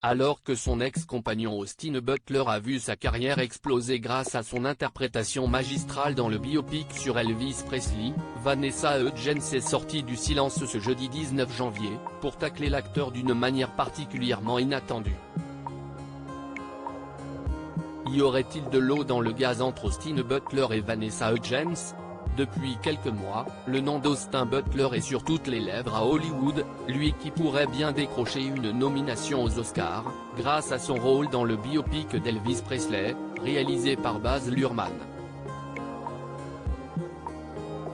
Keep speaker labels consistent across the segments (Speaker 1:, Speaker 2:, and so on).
Speaker 1: Alors que son ex-compagnon Austin Butler a vu sa carrière exploser grâce à son interprétation magistrale dans le biopic sur Elvis Presley, Vanessa Hudgens est sortie du silence ce jeudi 19 janvier, pour tacler l'acteur d'une manière particulièrement inattendue. Y aurait-il de l'eau dans le gaz entre Austin Butler et Vanessa Hudgens ? Depuis quelques mois, le nom d'Austin Butler est sur toutes les lèvres à Hollywood, lui qui pourrait bien décrocher une nomination aux Oscars, grâce à son rôle dans le biopic d'Elvis Presley, réalisé par Baz Luhrmann.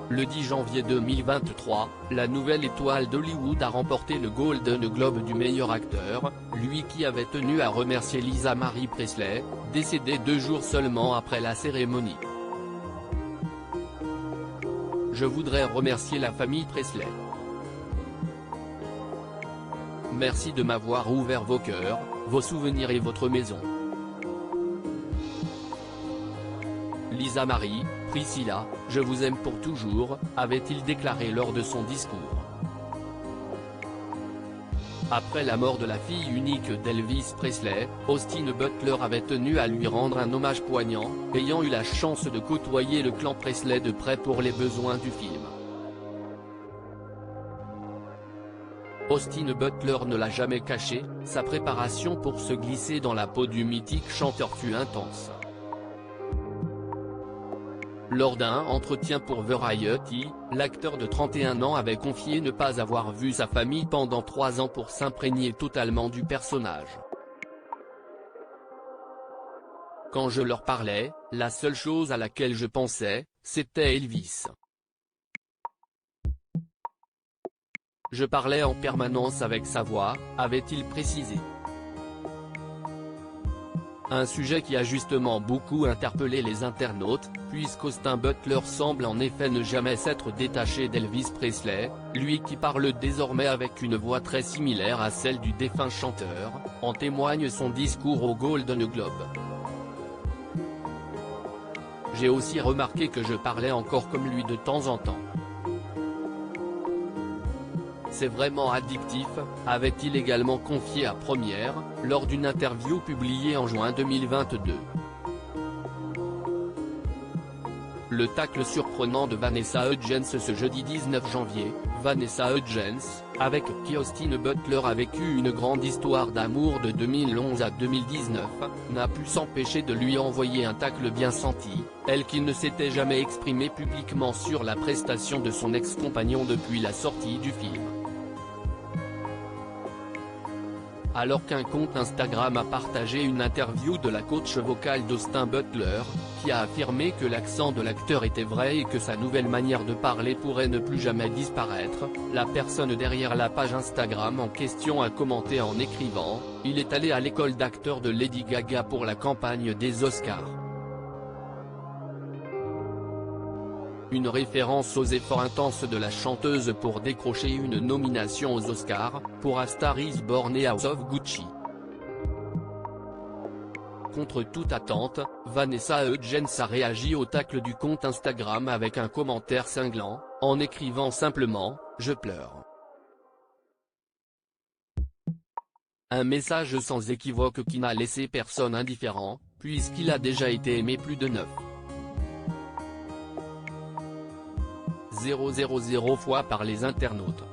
Speaker 1: Le 10 janvier 2023, la nouvelle étoile d'Hollywood a remporté le Golden Globe du meilleur acteur, lui qui avait tenu à remercier Lisa Marie Presley, décédée 2 jours seulement après la cérémonie. Je voudrais remercier la famille Presley. Merci de m'avoir ouvert vos cœurs, vos souvenirs et votre maison. Lisa Marie, Priscilla, je vous aime pour toujours, avait-il déclaré lors de son discours. Après la mort de la fille unique d'Elvis Presley, Austin Butler avait tenu à lui rendre un hommage poignant, ayant eu la chance de côtoyer le clan Presley de près pour les besoins du film. Austin Butler ne l'a jamais caché, sa préparation pour se glisser dans la peau du mythique chanteur fut intense. Lors d'un entretien pour Variety, l'acteur de 31 ans avait confié ne pas avoir vu sa famille pendant 3 ans pour s'imprégner totalement du personnage. Quand je leur parlais, la seule chose à laquelle je pensais, c'était Elvis. Je parlais en permanence avec sa voix, avait-il précisé. Un sujet qui a justement beaucoup interpellé les internautes, puisqu'Austin Butler semble en effet ne jamais s'être détaché d'Elvis Presley, lui qui parle désormais avec une voix très similaire à celle du défunt chanteur, en témoigne son discours au Golden Globe. J'ai aussi remarqué que je parlais encore comme lui de temps en temps. C'est vraiment addictif, avait-il également confié à Première, lors d'une interview publiée en juin 2022. Le tacle surprenant de Vanessa Hudgens ce jeudi 19 janvier, Vanessa Hudgens, avec qui Austin Butler a vécu une grande histoire d'amour de 2011 à 2019, n'a pu s'empêcher de lui envoyer un tacle bien senti, elle qui ne s'était jamais exprimée publiquement sur la prestation de son ex-compagnon depuis la sortie du film. Alors qu'un compte Instagram a partagé une interview de la coach vocale d'Austin Butler, qui a affirmé que l'accent de l'acteur était vrai et que sa nouvelle manière de parler pourrait ne plus jamais disparaître, la personne derrière la page Instagram en question a commenté en écrivant « Il est allé à l'école d'acteurs de Lady Gaga pour la campagne des Oscars ». Une référence aux efforts intenses de la chanteuse pour décrocher une nomination aux Oscars, pour A Star Is Born et House of Gucci. Contre toute attente, Vanessa Hudgens a réagi au tacle du compte Instagram avec un commentaire cinglant, en écrivant simplement « Je pleure ». Un message sans équivoque qui n'a laissé personne indifférent, puisqu'il a déjà été aimé plus de 9,000 fois par les internautes.